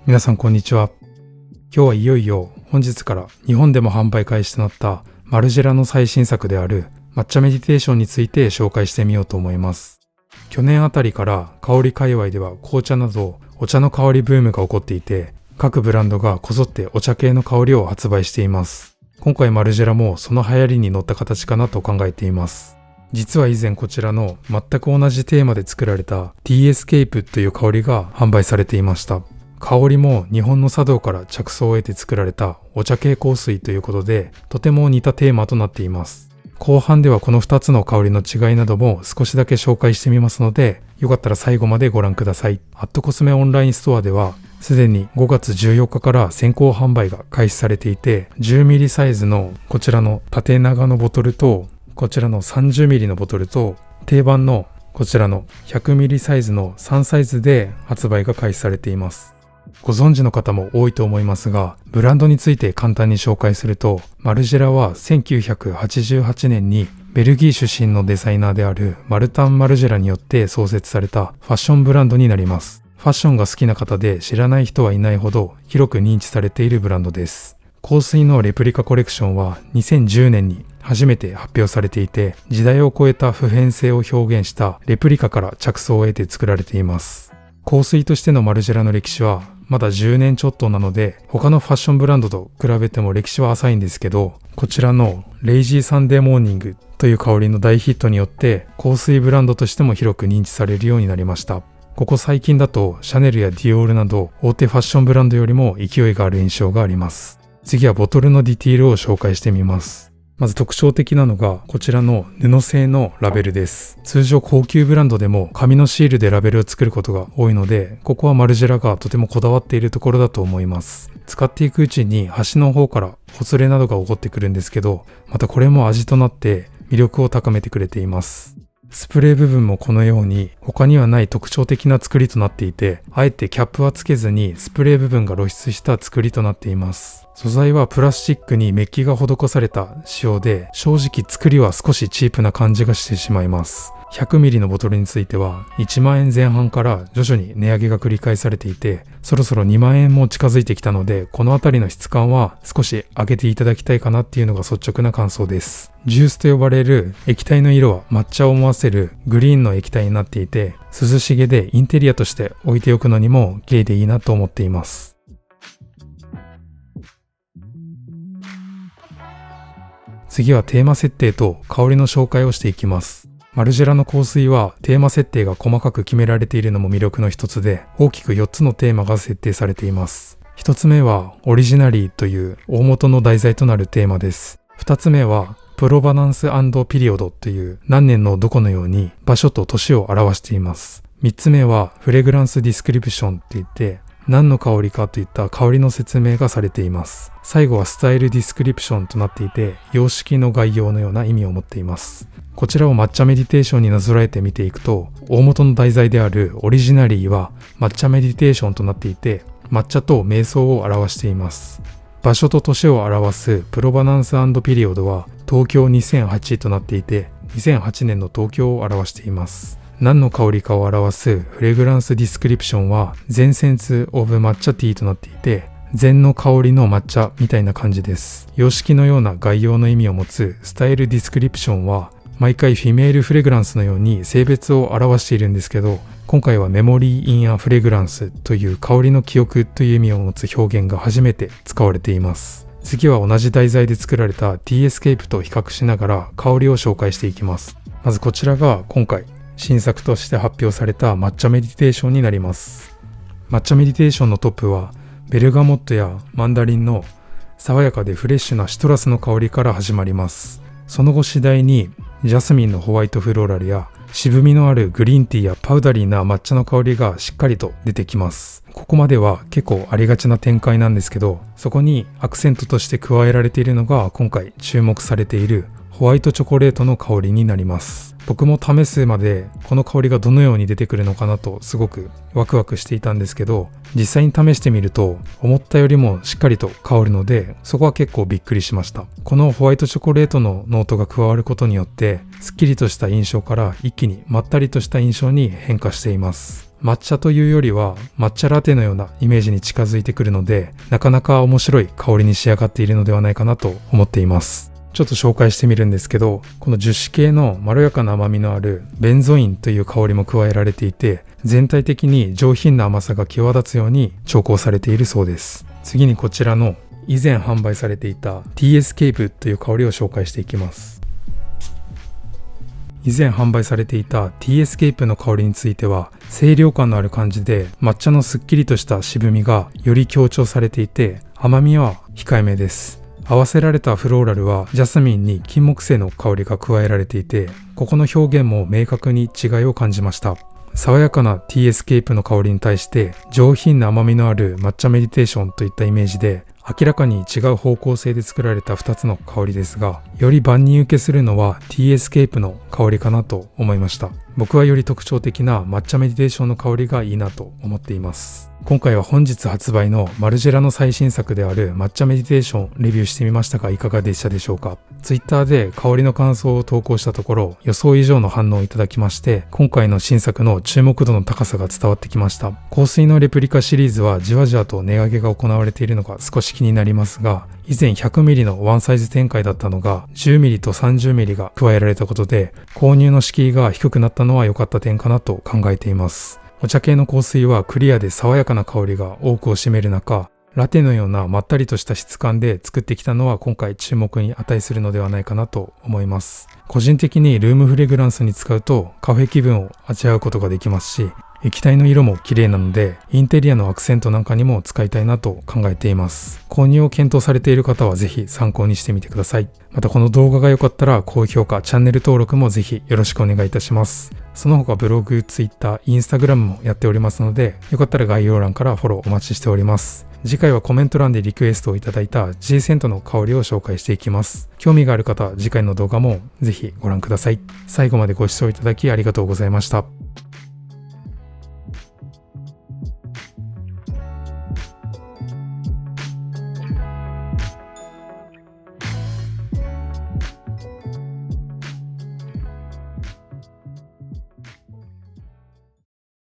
皆さんこんにちは。今日はいよいよ本日から日本でも販売開始となったマルジェラの最新作である抹茶メディテーションについて紹介してみようと思います。去年あたりから香り界隈では紅茶などお茶の香りブームが起こっていて、各ブランドがこぞってお茶系の香りを発売しています。今回マルジェラもその流行りに乗った形かなと考えています。実は以前こちらの全く同じテーマで作られた Tea Escape という香りが販売されていました。香りも日本の茶道から着想を得て作られたお茶系香水ということで、とても似たテーマとなっています。後半ではこの2つの香りの違いなども少しだけ紹介してみますので、よかったら最後までご覧ください。アットコスメオンラインストアではすでに5月14日から先行販売が開始されていて、10ml サイズのこちらの縦長のボトルと、こちらの 30ml のボトルと、定番のこちらの 100ml サイズの3サイズで発売が開始されています。ご存知の方も多いと思いますが、ブランドについて簡単に紹介すると、マルジェラは1988年にベルギー出身のデザイナーであるマルタン・マルジェラによって創設されたファッションブランドになります。ファッションが好きな方で知らない人はいないほど広く認知されているブランドです。香水のレプリカコレクションは2010年に初めて発表されていて、時代を超えた普遍性を表現したレプリカから着想を得て作られています。香水としてのマルジェラの歴史はまだ10年ちょっとなので、他のファッションブランドと比べても歴史は浅いんですけど、こちらのレイジーサンデーモーニングという香りの大ヒットによって香水ブランドとしても広く認知されるようになりました。ここ最近だとシャネルやディオールなど大手ファッションブランドよりも勢いがある印象があります。次はボトルのディティールを紹介してみます。まず特徴的なのがこちらの布製のラベルです。通常高級ブランドでも紙のシールでラベルを作ることが多いので、ここはマルジェラがとてもこだわっているところだと思います。使っていくうちに端の方からほつれなどが起こってくるんですけど、またこれも味となって魅力を高めてくれています。スプレー部分もこのように他にはない特徴的な作りとなっていて、あえてキャップはつけずにスプレー部分が露出した作りとなっています。素材はプラスチックにメッキが施された仕様で、正直作りは少しチープな感じがしてしまいます。100ml のボトルについては1万円前半から徐々に値上げが繰り返されていて、そろそろ2万円も近づいてきたので、このあたりの質感は少し上げていただきたいかなっていうのが率直な感想です。ジュースと呼ばれる液体の色は抹茶を思わせるグリーンの液体になっていて、涼しげでインテリアとして置いておくのにも綺麗でいいなと思っています。次はテーマ設定と香りの紹介をしていきます。マルジェラの香水はテーマ設定が細かく決められているのも魅力の一つで、大きく4つのテーマが設定されています。1つ目はオリジナリーという大元の題材となるテーマです。2つ目はプロバナンス&ピリオドという何年のどこのように場所と年を表しています。3つ目はフレグランスディスクリプションって言って、何の香りかといった香りの説明がされています。最後はスタイルディスクリプションとなっていて、様式の概要のような意味を持っています。こちらを抹茶メディテーションになぞらえて見ていくと、大元の題材であるオリジナリーは抹茶メディテーションとなっていて、抹茶と瞑想を表しています。場所と年を表すプロバナンス&ピリオドは東京2008となっていて、2008年の東京を表しています。何の香りかを表すフレグランスディスクリプションは全センスオブ抹茶ティーとなっていて、禅の香りの抹茶みたいな感じです。様式のような概要の意味を持つスタイルディスクリプションは毎回フィメールフレグランスのように性別を表しているんですけど、今回はメモリー・イン・ア・フレグランスという香りの記憶という意味を持つ表現が初めて使われています。次は同じ題材で作られた Tea Escape と比較しながら香りを紹介していきます。まずこちらが今回新作として発表された抹茶メディテーションになります。抹茶メディテーションのトップはベルガモットやマンダリンの爽やかでフレッシュなシトラスの香りから始まります。その後次第にジャスミンのホワイトフローラルや渋みのあるグリーンティーやパウダリーな抹茶の香りがしっかりと出てきます。ここまでは結構ありがちな展開なんですけど、そこにアクセントとして加えられているのが今回注目されているホワイトチョコレートの香りになります。僕も試すまでこの香りがどのように出てくるのかなとすごくワクワクしていたんですけど、実際に試してみると思ったよりもしっかりと香るので、そこは結構びっくりしました。このホワイトチョコレートのノートが加わることによって、すっきりとした印象から一気にまったりとした印象に変化しています。抹茶というよりは抹茶ラテのようなイメージに近づいてくるので、なかなか面白い香りに仕上がっているのではないかなと思っています。ちょっと紹介してみるんですけど、この樹脂系のまろやかな甘みのあるベンゾインという香りも加えられていて、全体的に上品な甘さが際立つように調香されているそうです。次にこちらの以前販売されていた Tea Escape という香りを紹介していきます。以前販売されていた Tea Escape の香りについては、清涼感のある感じで抹茶のすっきりとした渋みがより強調されていて、甘みは控えめです。合わせられたフローラルはジャスミンに金木犀の香りが加えられていて、ここの表現も明確に違いを感じました。爽やかな Tea Escape の香りに対して上品な甘みのある抹茶メディテーションといったイメージで、明らかに違う方向性で作られた2つの香りですが、より万人受けするのは Tea Escape の香りかなと思いました。僕はより特徴的な抹茶メディテーションの香りがいいなと思っています。今回は本日発売のマルジェラの最新作である抹茶メディテーションレビューしてみましたが、いかがでしたでしょうか。Twitter で香りの感想を投稿したところ、予想以上の反応をいただきまして、今回の新作の注目度の高さが伝わってきました。香水のレプリカシリーズはじわじわと値上げが行われているのが少し気になりますが、以前 100ml のワンサイズ展開だったのが 10ml と 30ml が加えられたことで、購入の敷居が低くなったのは良かった点かなと考えています。お茶系の香水はクリアで爽やかな香りが多くを占める中、ラテのようなまったりとした質感で作ってきたのは今回注目に値するのではないかなと思います。個人的にルームフレグランスに使うとカフェ気分を味わうことができますし、液体の色も綺麗なのでインテリアのアクセントなんかにも使いたいなと考えています。購入を検討されている方はぜひ参考にしてみてください。またこの動画が良かったら高評価、チャンネル登録もぜひよろしくお願いいたします。その他ブログ、ツイッター、インスタグラムもやっておりますので、よかったら概要欄からフォローお待ちしております。次回はコメント欄でリクエストをいただいた G セントの香りを紹介していきます。興味がある方は次回の動画もぜひご覧ください。最後までご視聴いただきありがとうございました。